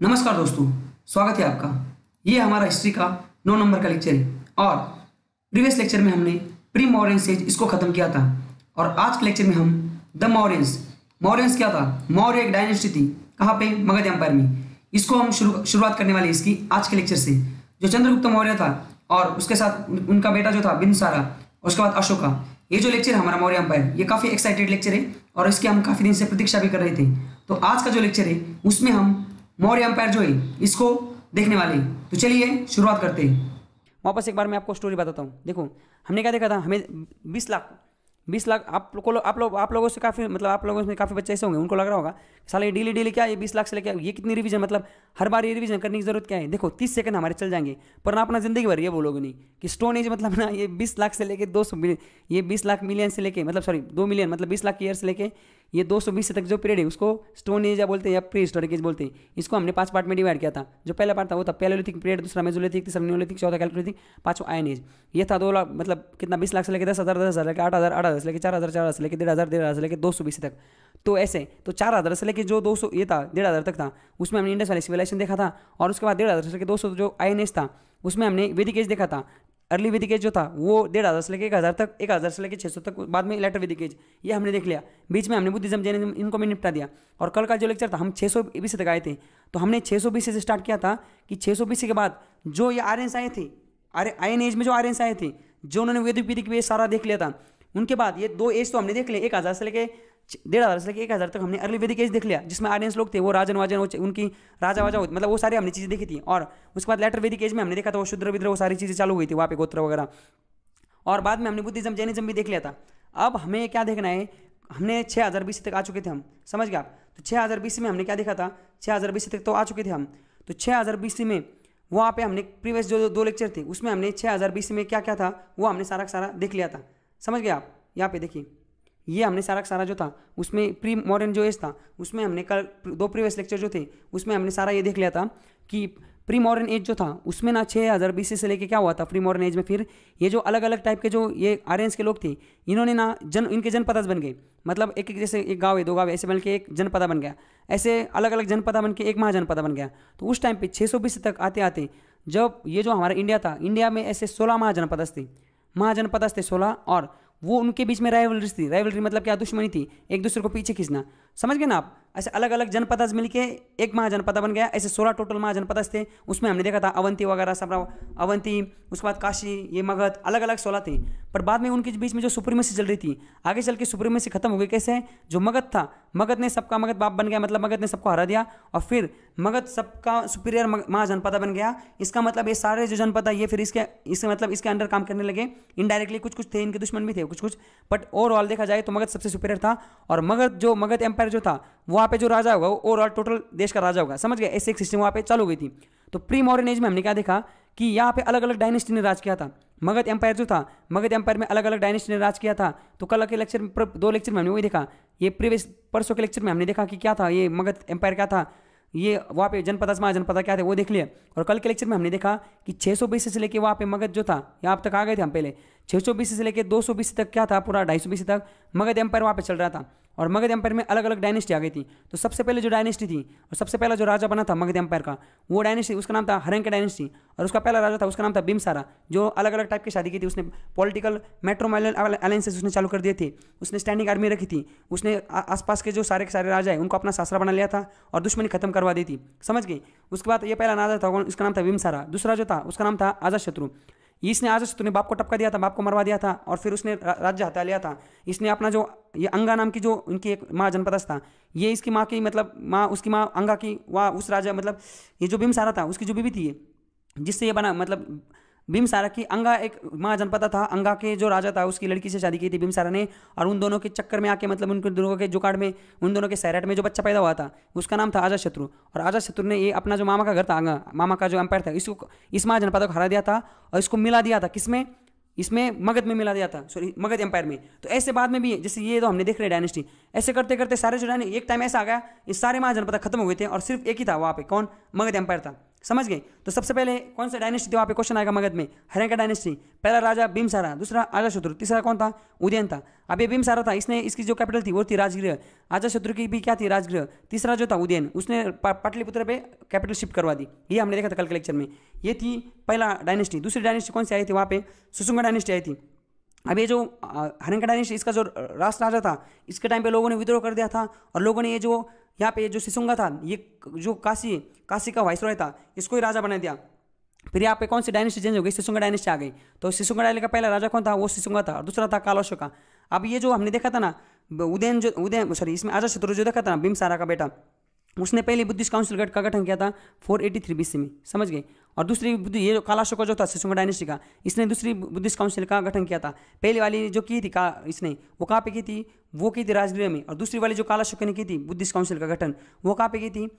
नमस्कार दोस्तों, स्वागत है आपका। ये हमारा हिस्ट्री का 9 नंबर का लेक्चर है और प्रीवियस लेक्चर में हमने प्री मौर्यन एज इसको ख़त्म किया था और आज के लेक्चर में हम द मौर्यंस। मौर्यंस क्या था? मौर्य एक डायनेस्टी थी। कहाँ पे? मगध एम्पायर में। इसको हम शुरुआत करने वाले इसकी आज के लेक्चर से। जो चंद्रगुप्त मौर्य था और उसके साथ उनका बेटा जो था बिंदुसारा और उसके बाद अशोका। ये जो लेक्चर है हमारा मौर्य एम्पायर, ये काफ़ी एक्साइटेड लेक्चर है और इसकी हम काफ़ी दिन से प्रतीक्षा भी कर रहे थे। तो आज का जो लेक्चर है उसमें हम मौर्य एम्पायर जो है इसको देखने वाले हैं। तो चलिए शुरुआत करते हैं। वापस एक बार मैं आपको स्टोरी बताता हूँ। देखो, हमने क्या देखा था, हमें 20 लाख आप लोगों से काफ़ी आप लोगों में काफ़ी बच्चे ऐसे होंगे, उनको लग रहा होगा साला ये डेली क्या ये 20 लाख से लेके ये कितनी रिवीजन, हर बार ये रिवीजन करने की जरूरत क्या है। देखो 30 सेकंड हमारे चल जाएंगे पर ना अपना जिंदगी भर ये बोलोगे नहीं कि स्टोन एज ना ये 20 लाख से लेके 200 मिलियन, ये 20 लाख मिलियन से लेके 2 मिलियन 20 लाख ईयर से लेके ये 220 तक जो पीरियड है उसको स्टोन एज या बोलते हैं या प्री हिस्टोरिक एज बोलते हैं। इसको हमने 5 पार्ट में डिवाइड किया था। जो पहला पार्ट था वो था पैलेलिथिक पीरियड, दूसरा मेसोलिथिक, तीसरा नियोलिथिक, चौथा कैल्कोलिथिक, पांचवा आयन एज। ये था 2 लाख कितना 20 लाख से लेके 10,000 लेके 8,000 से लेके 4,000 से लेके 1,500 से लेके 220 तक। तो ऐसे तो 4,000 से लेके जो 200 ये था 1,500 तक था, उसमें हमने इंडस वैली सिविलाइजेशन देखा था। और उसके बाद 1,500 से लेके 200 जो आयन एज था उसमें हमने वैदिक एज देखा था। अर्ली वैदिक एज जो था वो 1,500 से लेके 1,000 तक, 1,000 से लेके 600 तक, बाद में लेटर वैदिक एज ये हमने देख लिया। बीच में हमने बुद्धिज्म जैनिज्म इनको भी निपटा दिया। और कल का जो लेक्चर था हम 600 BC तक आए थे। तो हमने 600 BC से स्टार्ट किया था कि 600 BC के बाद जो ये आर्यंस आए थे, आयन एज में जो आर्यंस आए थे, जो उन्होंने वैदिक एज सारा देख लिया था, उनके बाद ये 2 एज तो हमने देख लिया। 1,000 से लेके 1,500 से लेके 1,000 तक हमने अर्ली वैदिक एज देख लिया, जिसमें आर्यंस लोग थे, वो राजन वाजन उनकी राजा वाजा वो सारी हमने चीज़ें देखी थी। और उसके बाद लेटर वैदिक एज में हमने देखा था वो शूद्र विद्र वो सारी चीज़ें चालू हुई थी वहाँ पे, गोत्र वगैरह। और बाद में हमने बुद्धिज्म जैनिज्म भी देख लिया था। अब हमें क्या देखना है, हमने 6,000 BC तक आ चुके थे हम, समझ गए आप। तो 6,000 BC में हमने क्या देखा था, 6,000 BC तक तो आ चुके थे हम। तो 6,000 BC में वहाँ पे हमने प्रीवियस जो 2 लेक्चर थे उसमें हमने 6,000 BC में क्या क्या था वो हमने सारा का सारा देख लिया था, समझ गए आप। यहाँ पे देखिए, ये हमने सारा का सारा जो था उसमें प्री मॉडर्न जो एज था उसमें हमने कल 2 प्रीवियस लेक्चर जो थे उसमें हमने सारा ये देख लिया था कि प्री मॉडर्न एज जो था उसमें ना 6,000 BC से लेके क्या हुआ था प्री मॉडर्न एज में। फिर ये जो अलग अलग टाइप के जो ये आर्यंस के लोग थे, इन्होंने ना इनके जनपद बन गए। एक जैसे एक गाँव है 2 गाँव ऐसे बन के एक जनपदा बन गया, ऐसे अलग अलग जनपदा बन के एक महाजनपदा बन गया। तो उस टाइम पे 600 BC तक आते आते जब ये जो हमारा इंडिया था, इंडिया में ऐसे 16 महाजनपद थे 16। और वो उनके बीच में राइवलरीज थी। राइवलरी क्या, दुश्मनी थी, एक दूसरे को पीछे खींचना, समझ गए ना आप। ऐसे अलग अलग जनपद मिलके एक महाजनपद बन गया। ऐसे 16 टोटल महाजनपद थे। उसमें हमने देखा था अवंती वगैरह सब, अवंती, उसके बाद काशी, ये मगध, अलग अलग 16 थे। पर बाद में उनके बीच में जो सुप्रीमेसी चल रही थी, आगे चल के सुप्रीमेसी खत्म हो गई। कैसे? जो मगध था, मगध ने सबका मगध बाप बन गया, मगध ने सबको हरा दिया और फिर मगध सबका सुपीरियर महाजनपद बन गया। इसका ये सारे जो जनपद है ये फिर इसके इसके अंडर काम करने लगे इनडायरेक्टली। कुछ थे इनके दुश्मन भी थे कुछ, बट ओवरऑल देखा जाए तो मगध सबसे सुपीरियर था। और मगध एम्पायर जो था वहाँ पे जो राजा होगा वो ओवरऑल टोटल देश का राजा होगा, समझ गए। ऐसे एक सिस्टम वहाँ पे चालू हुई थी। तो प्री मॉडर्न एज में हमने क्या देखा कि यहाँ पे अलग अलग डायनेस्टी ने राज किया था। मगध एम्पायर जो था, मगध एम्पायर में अलग अलग डायनेस्टी ने राज किया था। तो कल के लेक्चर में 2 लेक्चर में हमने वही देखा। ये प्रीवियस परसों के लेक्चर में हमने देखा कि क्या था ये मगध एम्पायर क्या था, ये वहाँ पे जनपद महाजनपद क्या थे वो देख लिया। और कल के लेक्चर में हमने देखा कि 600 BC से लेके वहाँ पे मगध जो था, यहाँ तक आ गए थे हम पहले। 600 BC से लेके 200 BC तक क्या था, पूरा 250 BC तक मगध एम्पायर वहाँ पे चल रहा था। और मगध एम्पायर में अलग अलग डायनेस्टी आ गई थी। तो सबसे पहले जो डायनेस्टी थी और सबसे पहला जो राजा बना था मगध एम्पायर का, वो डायनेस्टी उसका नाम था हरंग डायनेस्टी। और उसका पहला राजा था उसका नाम था बिम्बसारा, जो अलग अलग टाइप की शादी की थी। उसने पॉलिटिकल मेट्रोमैलियन अलायंसेस उसने चालू कर दिए थे, उसने स्टैंडिंग आर्मी रखी थी, उसने आसपास के जो सारे के सारे राजा है उनको अपना सासरा बना लिया था और दुश्मनी खत्म करवा दी थी, समझ गए। उसके बाद ये पहला राजा था उसका नाम था बिम्बसारा। दूसरा जो था उसका नाम था अजातशत्रु। इसने अजातशत्रु ने बाप को टपका दिया था, बाप को मरवा दिया था और फिर उसने राज्य हटा लिया था। इसने अपना जो ये अंगा नाम की जो उनकी एक माँ जनपद था, ये इसकी माँ की माँ उसकी माँ अंगा की वहाँ उस राजा ये जो बिम्बसारा था उसकी जो बीवी थी जिससे ये बना बिम्बसारा की अंगा एक महाजनपद था। अंगा के जो राजा था उसकी लड़की से शादी की थी बिम्बसारा ने। और उन दोनों के चक्कर में आके उनके दोनों के जुगाड़ में उन दोनों के सैरेट में जो बच्चा पैदा हुआ था उसका नाम था अजातशत्रु। और अजातशत्रु ने ये अपना जो मामा का घर था, अंगा मामा का जो एम्पायर था, इसको इस महाजनपद को हरा दिया था और इसको मिला दिया था किसमें, इसमें मगध में मिला दिया था, सॉरी मगध एम्पायर में। तो ऐसे बाद में भी जैसे ये तो हमने देख रहे डायनेस्टी, ऐसे करते करते सारे जो एक टाइम ऐसा आ गया ये सारे महाजनपद खत्म हो गए थे और सिर्फ एक ही था वहाँ पे, कौन? मगध एम्पायर था। समझ गए। तो सबसे पहले कौन सा डायनेस्टी थी वहाँ पे क्वेश्चन आएगा मगध में, हर्यंका डायनेस्टी। पहला राजा भीमसारा, दूसरा अजातशत्रु, तीसरा कौन था, उदयन था। अब ये भीमसारा था, इसने इसकी जो कैपिटल थी वो थी राजगृह। अजातशत्रु की भी क्या थी, राजगृह। तीसरा जो था उदयन, उसने पाटलिपुत्र पे कैपिटल शिफ्ट करवा दी। ये हमने देखा था कल के लेक्चर में। ये थी पहला डायनेस्टी। दूसरी डायनेस्टी कौन सी आई थी वहाँ पे, सुसुंगा डायनेस्टी आई थी। अब ये जो हर्यंका डायनेस्टी, इसका जो राष्ट्र राजा था, इसके टाइम पे लोगों ने विद्रोह कर दिया था और लोगों ने ये जो यहाँ पे जो सिसुंगा था, ये जो काशी का वाइसरॉय था, इसको ही राजा बना दिया। फिर यहाँ पे कौन सी डायनेस्टी चेंज हो गई, सिसुंगा डायनेस्टी आ गई। तो सिसुंगा डायनेस्टी का पहला राजा कौन था, वो सिसुंगा था और दूसरा था कालाशोका। अब ये जो हमने देखा था ना उदयन सॉरी इसमें अजातशत्रु जो देखा था ना, भीमसारा का बेटा, उसने पहले बुद्धिस्ट काउंसिल का गठन किया था 483 BC में, समझ गए। और दूसरी ये जो कालाशोका जो था सिसुंगा डायनेस्टी का, इसने दूसरी बुद्धिस्ट काउंसिल का गठन किया था। पहली वाली जो की थी इसने वो कहाँ पे की थी, वो की थी राजगृह में। और दूसरी वाली जो कालाशोका ने की थी बुद्धिस्ट काउंसिल का गठन, वो कहाँ पे की थी,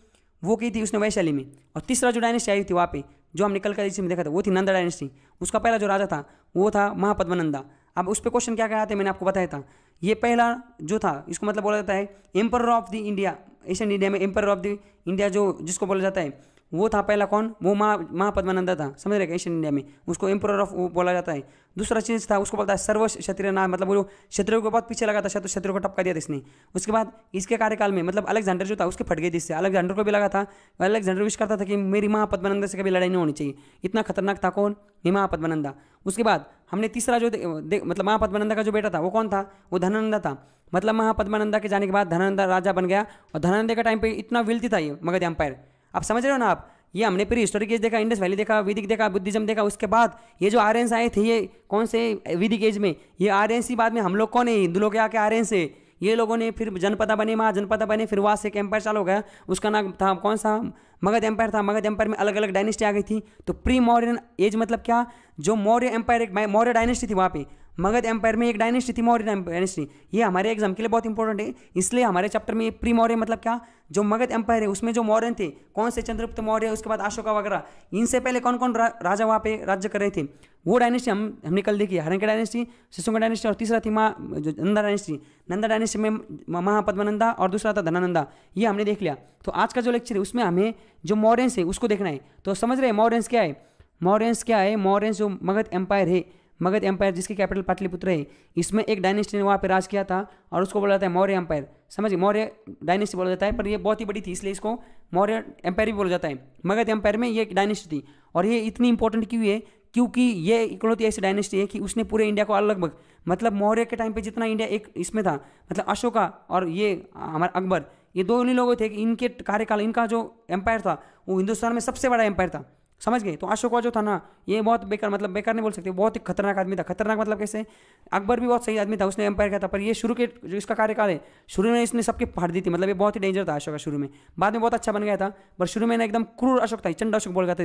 वो की थी उसने वैशाली में। और तीसरा जो डायनेस्टी आई थी वहाँ पे जो हमने कल का में देखा था, वो थी नंदा डायनेस्टी। उसका पहला जो राजा था वो था महापद्मनंदा। अब उस पर क्वेश्चन क्या क्या आते हैं मैंने आपको बताया था। ये पहला जो था इसको मतलब बोला जाता है emperor of the India, Asian India में एम्पर ऑफ द इंडिया जो जिसको बोला जाता है, वो था पहला कौन, वो महापद्मनंदा था, समझ रहे एशियन इंडिया में, उसको एम्पर ऑफ बोला जाता है। दूसरा चीज़ था उसको बोलता है सर्व क्षत्रिय नाम, मतलब वो क्षत्रियों को बहुत पीछे लगा था, क्षत्रियों को टपका दिया था इसने। उसके बाद इसके कार्यकाल में मतलब अलेक्जेंडर जो था उसके फट गई थी इससे, अलेक्जेंडर को भी लगा था, अलेक्जेंडर विश करता था कि मेरी महापद्मनंदा से कभी लड़ाई नहीं होनी चाहिए, इतना खतरनाक था कौन, ये महापद्मनंदा। उसके बाद हमने तीसरा जो मतलब महापद्मनंदा का जो बेटा था वो कौन था, वो धनानंदा था। मतलब महापद्मनंदा के जाने के बाद धनानंदा राजा बन गया और धनानंदा के टाइम पे इतना विलती था ये मगध एम्पायर। आप समझ रहे हो ना आप, ये हमने प्री हिस्टोरिक एज देखा, इंडस वैली देखा, वैदिक देखा, बुद्धिज्म देखा। उसके बाद ये जो आर्यंस आए थे ये कौन से वैदिक एज में, ये आर्यंस ही बाद में हम लोग कौन है, हिंदू लोग आके आर्यंस से ये लोगों ने फिर जनपदा बने, महाजनपदा बने, फिर वहाँ से एक एम्पायर चालू हो गया, उसका नाम था कौन सा, मगध एम्पायर था। मगध एम्पायर में अलग अलग डायनेस्टी आ गई थी। तो प्री मौर्यन एज मतलब क्या, जो मौर्य एम्पायर एक मौर्य डायनेस्टी थी वहाँ पे, मगध एम्पायर में एक डायनेस्टी थी मौर्य डायनेस्टी। ये हमारे एग्जाम के लिए बहुत इंपॉर्टेंट है, इसलिए हमारे चैप्टर में प्री मौर्य मतलब क्या, जो मगध एम्पायर है उसमें जो मौर्यन थे, कौन से, चंद्रगुप्त मौर्य, उसके बाद अशोका वगैरह, इनसे पहले कौन कौन राजा वहाँ पे राज्य कर रहे थे, वो डायनेस्टी हमने कल देखी, हर्यंका डायनेस्टी, सिसुंगा डायनेस्टी, और तीसरा थी नंदा डायनेस्टी। नंदा डायनेस्टी में महापद्मनंदा और दूसरा था धनानंदा, ये हमने देख लिया। तो आज का जो लेक्चर है उसमें हमें जो मौर्यंस है उसको देखना है। तो समझ रहे हैं मौर्यंस क्या है, मौर्यंस क्या है, मौर्यंस जो मगध एम्पायर है, मगध एम्पायर जिसकी कैपिटल पाटलिपुत्र है, इसमें एक डायनेस्टी ने वहाँ पे राज किया था और उसको बोला जाता है मौर्य एम्पायर। समझिए, मौर्य डायनेस्टी बोला जाता है, पर ये बहुत ही बड़ी थी इसलिए इसको मौर्य एम्पायर भी बोला जाता है। मगध एम्पायर में ये एक डायनेस्टी थी और ये इतनी इंपॉर्टेंट क्यों है, क्योंकि ये इकलौती ऐसी डायनेस्टी है कि उसने पूरे इंडिया को लगभग, मतलब मौर्य के टाइम पे जितना इंडिया एक इसमें था, मतलब अशोका और ये हमारा अकबर, ये दो ही लोग थे कि इनके कार्यकाल, इनका जो एम्पायर था वो हिंदुस्तान में सबसे बड़ा एम्पायर था, समझ गए। तो अशोका जो था ना, ये बहुत बेकार, मतलब बेकार नहीं बोल सकते, बहुत ही खतरनाक आदमी था। खतरनाक मतलब कैसे, अकबर भी बहुत सही आदमी था, उसने एम्पायर किया था, पर ये शुरू के जो इसका कार्यकाल है, शुरू में इसने सबके फाड़ दी थी, मतलब ये बहुत ही डेंजर था अशोका शुरू में। बाद में बहुत अच्छा बन गया था, पर शुरू में ना एकदम क्रूर अशोक था, चंड अशोक बोल गया था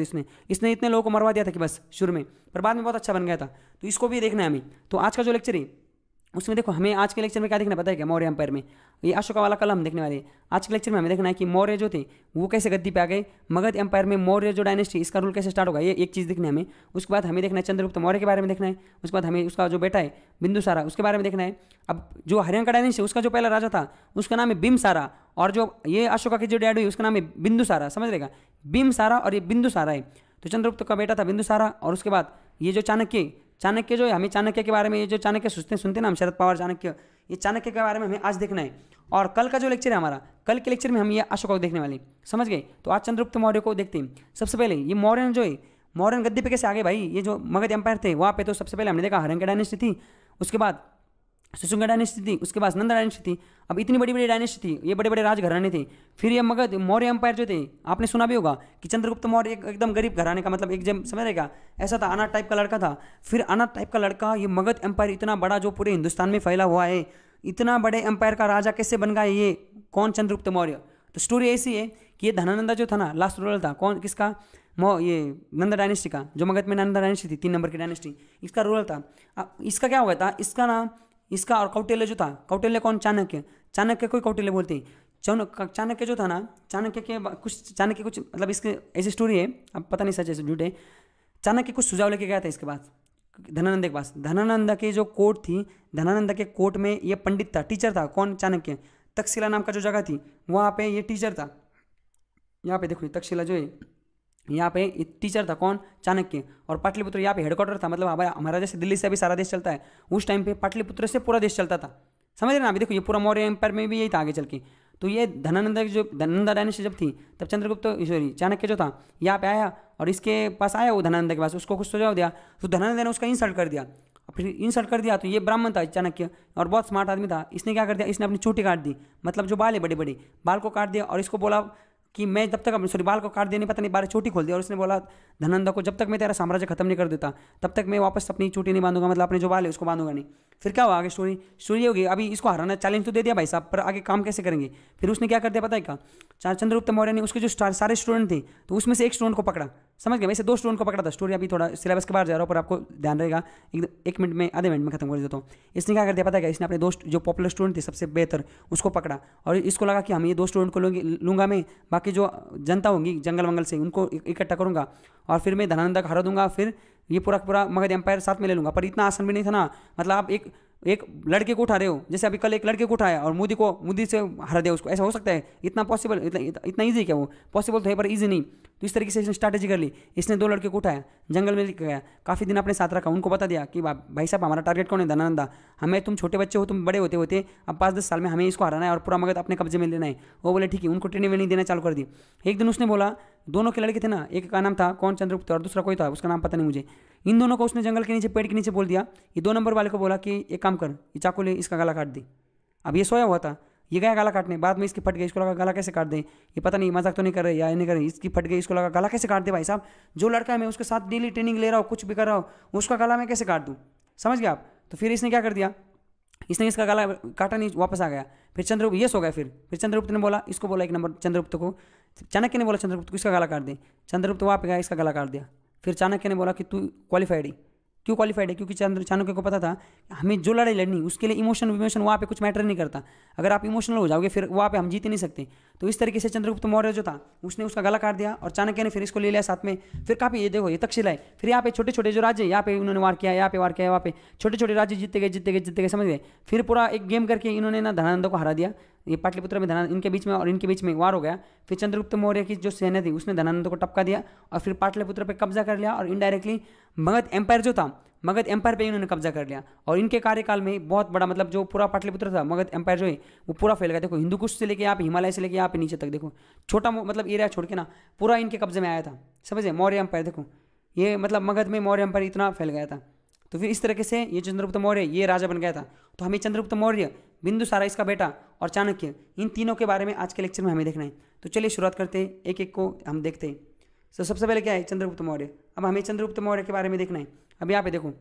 इसने इतने लोगों को मरवा दिया था कि बस शुरू में, पर बाद में बहुत अच्छा बन गया था। तो इसको भी देखना है हमें। तो आज का जो लेक्चर है उसमें देखो, हमें आज के लेक्चर में क्या देखना पता है क्या, मौर्य एम्पायर में ये अशोका वाला कल हम देखने वाले हैं। आज के लेक्चर में हमें देखना है कि मौर्य जो थे वो कैसे गद्दी पे आ गए, मगध एम्पायर में मौर्य जो डायनेस्टी इसका रूल कैसे स्टार्ट होगा, ये एक चीज़ देखना है हमें। उसके बाद हमें देखना है चंद्रगुप्त मौर्य के बारे में देखना है। उसके बाद हमें उसका जो बेटा है बिंदुसारा उसके बारे में देखना है। अब जो हर्यंका डायनेस्टी उसका जो पहला राजा था उसका नाम है बिम्बसारा, और जो ये अशोका की जो डैड हुई उसका नाम है बिंदुसारा, समझ रहेगा, बिम्बसारा और ये बिंदुसारा है। तो चंद्रगुप्त का बेटा था बिंदुसारा, और उसके बाद ये जो चाणक्य जो है, हमें चाणक्य के बारे में, ये जो चाणक्य सुनते ना हम, शरद पवार चाणक्य, ये चाणक्य के बारे में हमें आज देखना है। और कल का जो लेक्चर है हमारा, कल के लेक्चर में हम ये अशोका को देखने वाले, समझ गए। तो आज चंद्रगुप्त मौर्य को देखते हैं। सबसे पहले ये मौर्यन जो है, मौर्यन गद्दी पे कैसे आगे भाई, ये जो मगध एम्पायर थे वहाँ पे तो सबसे पहले हमने देखा हर्यंका डायनेस्टी थी, उसके बाद सिसुंगा डायनेस्टी थी, उसके बाद नंदा डायनेस्टी थी। अब इतनी बड़ी बड़ी डायनेस्टी थी, ये बड़े बड़े राजघराने थे। फिर ये मगध मौर्य एम्पायर जो थे, आपने सुना भी होगा कि चंद्रगुप्त मौर्य एकदम गरीब घराने का, मतलब एक जब समझ रहेगा ऐसा था, अनाथ टाइप का लड़का था। फिर अनाथ टाइप का लड़का, ये मगध एम्पायर इतना बड़ा जो पूरे हिंदुस्तान में फैला हुआ है, इतना बड़े एम्पायर का राजा कैसे बन गया ये कौन, चंद्रगुप्त मौर्य। तो स्टोरी ऐसी है कि ये धनानंदा जो था ना, लास्ट रूलर था कौन, किसका, ये नंदा डायनेस्टी का, जो मगध में नंदा डायनेस्टी थी 3 नंबर की डायनेस्टी, इसका रूलर था। इसका क्या हुआ था, इसका ना, इसका और कौटिल्य जो था, कौटिल्य कौन, चाणक्य कोई कौटिल्य बोलते हैं। चाणक्य जो था ना, चाणक्य कुछ मतलब इसके ऐसी स्टोरी है, अब पता नहीं सच है झूठ है। चाणक्य कुछ सुझाव लेके गया था इसके बाद धनानंद के पास। धनानंद की जो कोर्ट थी, धनानंद के कोर्ट में ये पंडित था, टीचर था कौन, चाणक्य। तक्षशिला नाम का जो जगह थी वहाँ पे ये टीचर था। यहाँ पे देखो तक्षशिला जो है यहाँ पे टीचर था कौन, चाणक्य, और पाटलिपुत्र यहाँ पे हेडक्वार्टर था, मतलब हमारा जैसे दिल्ली से अभी सारा देश चलता है, उस टाइम पे पाटलिपुत्र से पूरा देश चलता था। समझ रहे ना, अभी देखो ये पूरा मौर्य एम्पायर में भी यही था आगे चल के। तो ये धनानंदा डायनेस्टी जब थी तब चंद्रगुप्त सॉरी चाणक्य जो था यहाँ पे आया, और इसके पास आया वो धनानंदा के पास, उसको कुछ सुझाव दिया, तो धनानंदा ने उसका इंसल्ट कर दिया। फिर इंसल्ट कर दिया तो ये ब्राह्मण था चाणक्य और बहुत स्मार्ट आदमी था, इसने क्या कर दिया, इसने अपनी चोटी काट दी, मतलब जो बाल है बड़े बड़े बाल को काट दिया, और इसको बोला कि मैं जब तक सॉरी बाल को काट दिया नहीं पता नहीं बाल चोटी खोल दिया, और उसने बोला धनंदा को जब तक मैं तेरा साम्राज्य खत्म नहीं कर देता तब तक मैं वापस अपनी चोटी नहीं बांधूंगा, मतलब अपने जो बाल है उसको बांधूंगा नहीं। फिर क्या हुआ आगे स्टोरी होगी, अभी इसको हराना चैलेंज तो दे दिया भाई साहब, पर आगे काम कैसे करेंगे। फिर उसने क्या कर दिया पता है क्या, चंद्रगुप्त मौर्य ने उसके जो सारे स्टूडेंट थे तो उसमें से एक स्टूडेंट को पकड़ा, समझ गए, वैसे 2 स्टूडेंट को पकड़ा था। स्टोरी अभी थोड़ा सिलेबस के बाहर जा रहा हूँ पर आपको ध्यान रहेगा, एक मिनट में आधे मिनट में खत्म कर देता हूँ। इसने क्या कर दिया पता है क्या, इसने अपने 2 जो पॉपुलर स्टूडेंट थे सबसे बेहतर उसको पकड़ा, और इसको लगा कि हम ये 2 स्टूडेंट को लूंगा मैं, बाकी जो जनता होंगी जंगल वंगल से उनको इकट्ठा करूंगा और फिर मैं धनानंदा को हरा दूंगा, फिर ये पूरा मगध एम्पायर साथ में ले लूंगा। पर इतना आसान भी नहीं था ना, मतलब आप एक लड़के को उठा रहे हो, जैसे अभी कल एक लड़के को उठाया और मोदी से हरा दिया उसको, ऐसा हो सकता है? इतना पॉसिबल, इतना ईजी क्या वो? पॉसिबल तो है पर ईजी नहीं। तो इस तरीके से इसने स्ट्रैटेजी कर ली, इसने 2 लड़के को उठाया, जंगल में लेकर गया, काफ़ी दिन अपने साथ रखा, उनको बता दिया कि भाई साहब हमारा टारगेट कौन है, धनानंदा, हमें, तुम छोटे बच्चे हो, तुम बड़े होते होते अब 5-10 साल में हमें इसको हराना है और पूरा मगध अपने कब्जे में लेना है। वो बोले ठीक है, उनको ट्रेनिंग वेनिंग देना चालू कर दी। एक दिन उसने बोला, दोनों के लड़के थे ना, एक का नाम था कौन चंद्रगुप्त और दूसरा कोई था उसका नाम पता नहीं मुझे, इन दोनों को उसने जंगल के नीचे पेड़ के नीचे बोल दिया, ये 2 नंबर वाले को बोला कि एक काम कर, ये चाकू ले इसका गला काट दे। अब ये सोया हुआ था, ये गया गला काटने, बाद में इसकी फट गई, इसको लगा गला कैसे काट दें, ये पता नहीं मजाक तो नहीं कर रहे या नहीं कर रहे, इसकी फट गई, इसको लगा गला कैसे काट दे भाई साहब, जो लड़का है मैं उसके साथ डेली ट्रेनिंग ले रहा हूँ, कुछ भी कर रहा हूँ, उसका गला मैं कैसे काट दूँ, समझ गया आप। तो फिर इसने क्या कर दिया, इसने इसका गला काटा नहीं, वापस आ गया। फिर चंद्रगुप्त ये सो गया, फिर चंद्रगुप्त ने बोला, इसको बोला 1 नंबर चंद्रगुप्त को, चाणक्य ने बोला चंद्रगुप्त को इसका गला काट दे, चंद्रगुप्त वहाँ पे गया, इसका गला काट दिया। फिर चाणक्य ने बोला कि तू क्वालिफाइड है, क्यों क्वालिफाइड है, क्योंकि चाणक्य को पता था हमें जो लड़ाई लड़नी उसके लिए इमोशन वहाँ पे कुछ मैटर नहीं करता, अगर आप इमोशनल हो जाओगे फिर वहाँ पे हम जीत ही नहीं सकते। तो इस तरीके से चंद्रगुप्त मौर्य जो था उसने उसका गला काट दिया, और चाणक्य ने फिर इसको ले लिया साथ में। फिर काफ़ी ये देखो ये तक्षशिला है, फिर यहाँ पे छोटे छोटे जो राज्य यहाँ पे उन्होंने वार किया, यहाँ पे वार किया, वहाँ पे छोटे छोटे राज्य जीतते गए, समझ गए। फिर पूरा एक गेम करके इन्होंने ना धनानंद को हरा दिया, ये पाटलिपुत्र में धनानंद इनके बीच में और इनके बीच में वार हो गया। फिर चंद्रगुप्त मौर्य की जो सेना थी उसने धनानंद को टपका दिया और फिर पाटलिपुत्र पे कब्जा कर लिया, और इनडायरेक्टली मगध एम्पायर जो था, मगध एम्पायर पे इन्होंने कब्जा कर लिया। और इनके कार्यकाल में बहुत बड़ा, मतलब जो पूरा पाटलिपुत्र था, मगध एम्पायर जो है वो पूरा फैल गया। देखो हिंदू कुश से लेके यहाँ पे, हिमालय से लेके यहाँ पे नीचे तक, देखो छोटा मतलब एरिया छोड़ के ना पूरा इनके कब्जे में आया था, समझे। मौर्य एम्पायर देखो ये मतलब मगध में मौर्य एम्पायर इतना फैल गया था। तो फिर इस तरीके से ये चंद्रगुप्त मौर्य ये राजा बन गया था। तो हमें चंद्रगुप्त मौर्य, बिंदुसारा इसका बेटा और चाणक्य, इन तीनों के बारे में आज के लेक्चर में हमें देखना है। तो चलिए शुरुआत करते हैं, एक एक को हम देखते हैं। तो सबसे पहले क्या है, चंद्रगुप्त मौर्य। अब हमें चंद्रगुप्त मौर्य के बारे में देखना है। अब यहाँ पे देखो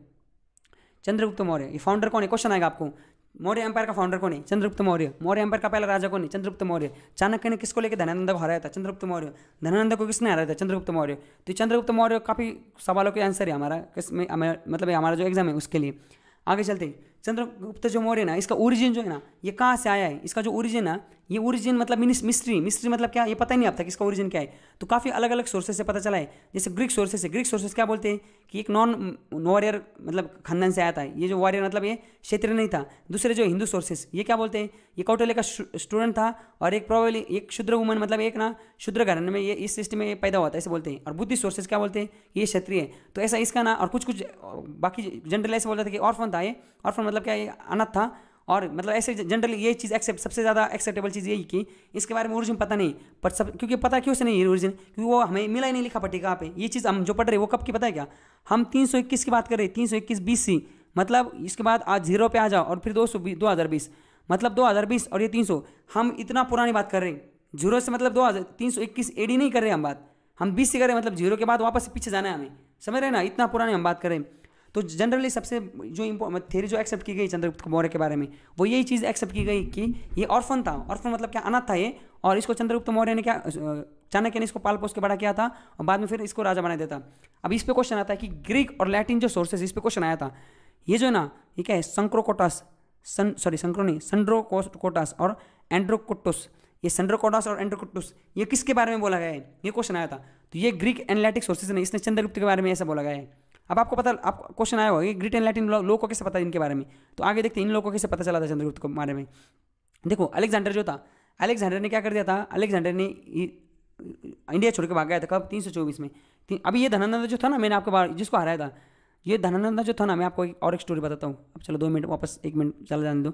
चंद्रगुप्त मौर्य, ये फाउंडर कौन है, क्वेश्चन आएगा आपको। मौर्य एम्पायर का फाउंडर कौन है, चंद्रगुप्त मौर्य। मौर्य एम्पायर का पहला राजा कौन है, चंद्रगुप्त मौर्य। चाणक्य ने किसको लेकर धनानंद को हराया था, चंद्रगुप्त मौर्य। धनानंद को किसने हराया था, चंद्रगुप्त मौर्य। तो चंद्रगुप्त मौर्य काफ़ी सवालों के आंसर है हमारा, किसमें मतलब हमारा जो एग्जाम है उसके लिए। आगे चलते हैं, चंद्रगुप्त जो मौर्य ना, इसका ओरिजिन जो है ना, ये कहाँ से आया है, इसका जो ओरिजिन ना, ये ओरिजिन मतलब मिस्ट्री मतलब क्या, ये पता ही नहीं अब तक इसका ओरिजिन क्या है। तो काफ़ी अलग अलग सोर्सेस से पता चला है। जैसे ग्रीक सोर्सेस क्या बोलते हैं कि एक नॉन वॉरियर मतलब खानदान से आया था, ये जो वॉरियर मतलब ये क्षेत्रीय नहीं था। दूसरे जो हिंदू सोर्सेस ये क्या बोलते हैं, ये कौटिल्य का स्टूडेंट था, और एक प्रोबेबली एक शूद्र वुमन, मतलब एक ना शूद्र घराने में ये इस सिस्टम में पैदा हुआ था, ऐसे बोलते हैं। और बुद्धिस्ट सोर्सेस क्या बोलते हैं, ये क्षत्रिय है। तो ऐसा इसका ना, और कुछ बाकी जनरल ऐसे बोलते थे कि ऑर्फन था ये। ऑर्फन मतलब क्या, ये अनाथ था। और मतलब ऐसे जनरली ये चीज़ सबसे ज़्यादा एक्सेप्टेबल चीज़ यही कि इसके बारे में ओरिजिन पता नहीं, पर सब क्योंकि पता क्यों से नहीं है ओरिजिन, क्योंकि वो हमें मिला ही नहीं लिखा पट्टी कहाँ पे। ये चीज़ हम जो पढ़ रहे हैं वो कब की पता है क्या, हम 321 की बात कर रहे हैं, 321 BC, मतलब इसके बाद आज 0 पे आ जाओ और फिर 2020, मतलब 2020 और ये 300, हम इतना पुरानी बात कर रहे हैं। 0 से मतलब 321 AD नहीं कर रहे हम बात, हम 20 से कर रहे हैं, मतलब 0 के बाद वापस से पीछे जाना है हमें, समझ रहे हैं ना, इतना पुरानी हम बात करें। तो जनरली सबसे जो थ्योरी जो एक्सेप्ट की गई चंद्रगुप्त मौर्य के बारे में, वो यही चीज़ एक्सेप्ट की गई कि ये ऑर्फन था। ऑर्फन मतलब क्या, अनाथ था ये, और इसको चंद्रगुप्त मौर्य ने क्या, चाणक्य ने इसको पाल पोस के बड़ा किया था, और बाद में फिर इसको राजा बना देता। अब इस पे क्वेश्चन आता है कि ग्रीक और लैटिन जो सोर्सेज, इस पे क्वेश्चन आया था। ये जो ना, ये क्या है, संड्रोकोटास और एंड्रोकोटस, ये संड्रोकोटास और एंड्रोकोटस, ये किसके बारे में बोला गया है, ये क्वेश्चन आया था। तो ये ग्रीक एंड लैटिन सोर्सेज ने, इसने चंद्रगुप्त के बारे में ऐसा बोला गया है। अब आपको पता, आपको क्वेश्चन आया होगा ग्रीक एंड लैटिन लोग को कैसे पता है इनके बारे में। तो आगे देखते हैं इन लोगों को कैसे पता चला था चंद्रगुप्त के बारे में। देखो अलेक्जेंडर जो था, अलेक्जेंडर ने क्या कर दिया था, अलेक्जेंडर ने इंडिया छोड़ के भाग गया था कब, 324 में। अभी ये धनानंद जो था ना, मैंने आपको जिसको हराया था, ये धनानंद जो था ना, मैं आपको एक स्टोरी बताता हूँ। अब चलो 2 मिनट वापस, 1 मिनट चला जाने दो।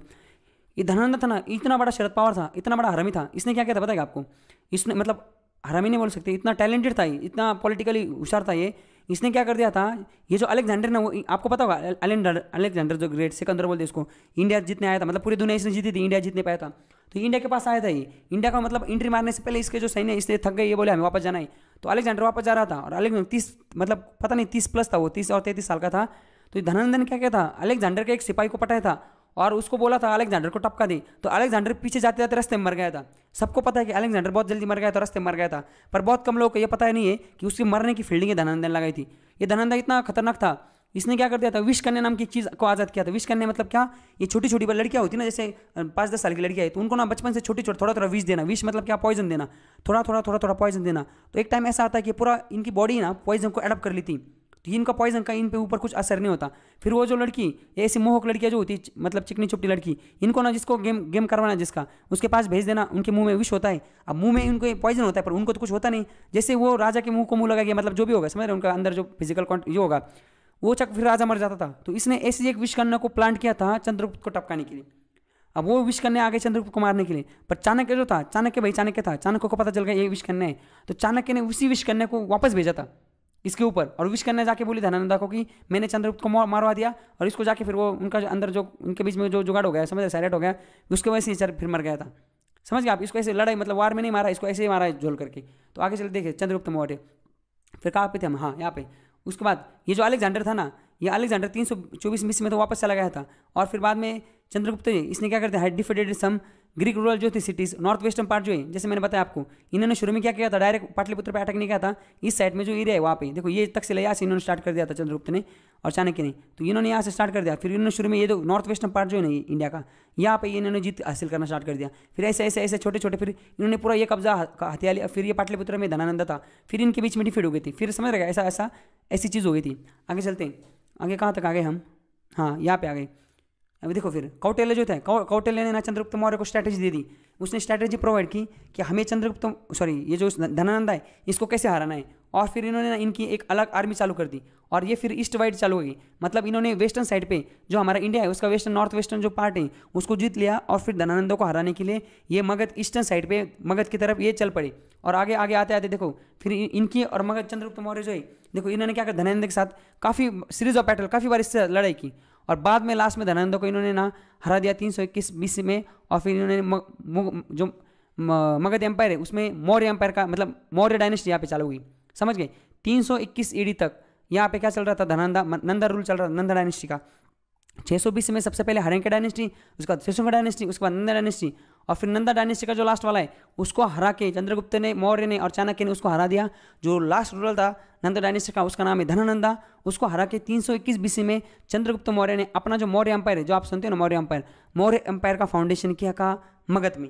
ये धनानंद था ना, इतना बड़ा शरद पवार था, इतना बड़ा हरामी था। इसने क्या किया था पता है आपको? इसने मतलब हरामी नहीं बोल सकते, इतना टैलेंटेड था, इतना पॉलिटिकली होशियार था ये। इसने क्या कर दिया था, ये जो अलेक्जेंडर ना, वो आपको पता होगा, अलेक्जेंडर जो ग्रेट, सिकंदर बोलते इसको, इंडिया जीतने आया था, मतलब पूरी दुनिया इसने जीती थी, इंडिया जीतने पाया था। तो इंडिया के पास आया था ये। इंडिया का मतलब एंट्री मारने से पहले इसके जो सैन्य इससे थक गए, ये बोले हमें वापस जाना है। तो अलेक्जेंडर वापस जा रहा था, और अलेक्जेंडर 30 मतलब पता नहीं 30 प्लस था वो, 30 और 33 साल का था। तो धनानंद ने क्या किया था, अलेक्जेंडर के एक सिपाही को पटाया था और उसको बोला था अलेक्जेंडर को टपका दे। तो अलेक्जेंडर पीछे जाते जाते रास्ते में मर गया था। सबको पता है कि अलेक्जेंडर बहुत जल्दी मर गया था, रास्ते में मर गया था, पर बहुत कम लोगों को ये पता नहीं है कि उसके मरने की फील्डिंग धनानंद ने लगाई थी। ये धनानंद इतना खतरनाक था, इसने क्या कर दिया था, विश कन्या नाम की चीज़ को आज़ाद किया था। विश कन्या मतलब क्या, ये छोटी छोटी लड़कियां होती ना, जैसे 5-10 साल की लड़कियां है, तो उनको ना बचपन से छोटी थोड़ा थोड़ा विष देना। विष मतलब क्या, पॉइजन देना, थोड़ा थोड़ा पॉइजन देना। तो एक टाइम ऐसा आता है कि पूरा इनकी बॉडी ना पॉइजन को एडप्ट कर लेती, तो इनका पॉइजन का इन पे ऊपर कुछ असर नहीं होता। फिर वो जो लड़की, ऐसी मोहक लड़कियां जो होती, मतलब चिकनी चुपटी लड़की, इनको ना जिसको गेम करवाना जिसका, उसके पास भेज देना। उनके मुंह में विष होता है, अब मुंह में उनको पॉइजन होता है, पर उनको तो कुछ होता नहीं। जैसे वो राजा के मुंह को मुंह लगा गया, मतलब जो भी होगा, समझ रहे, उनका अंदर जो फिजिकल ये होगा वो चक, फिर राजा मर जाता था। तो इसने ऐसी एक विष कन्या को प्लांट किया था चंद्रगुप्त को टपकाने के लिए। अब वो विष कन्या आगे चंद्रगुप्त को मारने के लिए, पर चाणक्य जो था, चाणक्य था, चाणक्य को पता चल गया ये विष कन्या है। तो चाणक्य ने उसी विष कन्या को वापस भेजा था इसके ऊपर, और विष कन्या जाके बोली धनानंदा को कि मैंने चंद्रगुप्त को मारवा दिया। और इसको जाके फिर वो उनका अंदर जो उनके बीच में जो जुगाड़ हो गया, समझ साइलेंट हो गया, उसके वजह से फिर मर गया था। समझ गए आप? इसको ऐसे लड़ाई, मतलब वार में नहीं मारा, इसको ऐसे ही मारा है झोल करके। तो आगे चल देखिए चंद्रगुप्त मौर्य, फिर कहाँ पे थे हम, हाँ यहाँ पे। उसके बाद ये जो अलेक्जेंडर था ना, ये अलेक्जेंडर 324 बीसी में तो वापस चला गया था। और फिर बाद में चंद्रगुप्त जी इसने क्या करते हैं, डिफीटेड सम ग्रीक रूरल जो थी सिटीज, नॉर्थ वेस्टर्न पार्ट जो है, जैसे मैंने बताया आपको, इन्होंने शुरू में क्या किया था, डायरेक्ट पाटलिपुत्र पे अटैक नहीं किया था। इस साइड में जो एरिया है वहाँ पे देखो, ये तक से यहाँ से इन्होंने स्टार्ट कर दिया था चंद्रगुप्त ने और चाणक्य ने। तो इन्होंने यहाँ से स्टार्ट कर दिया। फिर इन्होंने शुरू में ये जो नॉर्थ वेस्टर्न पार्ट जो है ना इंडिया का, यहाँ पे इन्होंने जीत हासिल करना स्टार्ट कर दिया। फिर ऐसे ऐसे ऐसे छोटे छोटे, फिर इन्होंने पूरा ये कब्जा हथिया लिया। फिर ये पाटलिपुत्र में धनानंद था, फिर इनके बीच में डिफीट हो गई थी। फिर समझ रहे ऐसा ऐसी चीज़ हो गई थी। आगे चलते हैं, आगे कहाँ तक आ गए हम, हाँ यहाँ पे आ गए। अभी देखो फिर कौटिल्य जो थे, कौटिल्य ने ना चंद्रगुप्त मौर्य को स्ट्रैटेजी दे दी। उसने स्ट्रैटेजी प्रोवाइड की कि हमें ये जो धनानंद है इसको कैसे हराना है। और फिर इन्होंने ना इनकी एक अलग आर्मी चालू कर दी, और ये फिर ईस्ट वाइड चालू होगी। मतलब इन्होंने वेस्टर्न साइड पे जो हमारा इंडिया है उसका वेस्टर्न नॉर्थ वेस्टर्न जो पार्ट है उसको जीत लिया। और फिर धनानंद को हराने के लिए ये मगध ईस्टर्न साइड पे मगध की तरफ ये चल पड़े। और आगे आगे आते आते देखो फिर इनकी और मगध चंद्रगुप्त मौर्य जो है, देखो इन्होंने क्या कर धनानंद के साथ काफ़ी सीरीज ऑफ बैटल, काफ़ी बार इससे लड़ाई की। और बाद में लास्ट में धनानंद को इन्होंने ना हरा दिया 321 बीसी में। और फिर इन्होंने जो मगध एम्पायर है उसमें मौर्य एम्पायर का, मतलब मौर्य डायनेस्टी यहाँ पे चालू हुई। समझ गए? 321 ईडी तक यहाँ पे क्या चल रहा था, नंदा रूल चल रहा था, नंदा डायनेस्टी का। 620 में सबसे पहले हरेंका डायनेस्टी, उसके बाद शेषुंगा डायनेस्टी, उसके बाद नंदा डायनेस्टी। और फिर नंदा डायनेस्टी का जो लास्ट वाला है उसको हरा के चंद्रगुप्त ने, मौर्य ने और चाणक्य ने उसको हरा दिया। जो लास्ट रूलर था नंदा डायनेस्टी का उसका नाम है धनानंदा, उसको हरा के 321 बीसी में चंद्रगुप्त मौर्य ने अपना जो मौर्य एम्पायर है, जो आप सुनते हो ना मौर्य एम्पायर का फाउंडेशन किया का मगध में।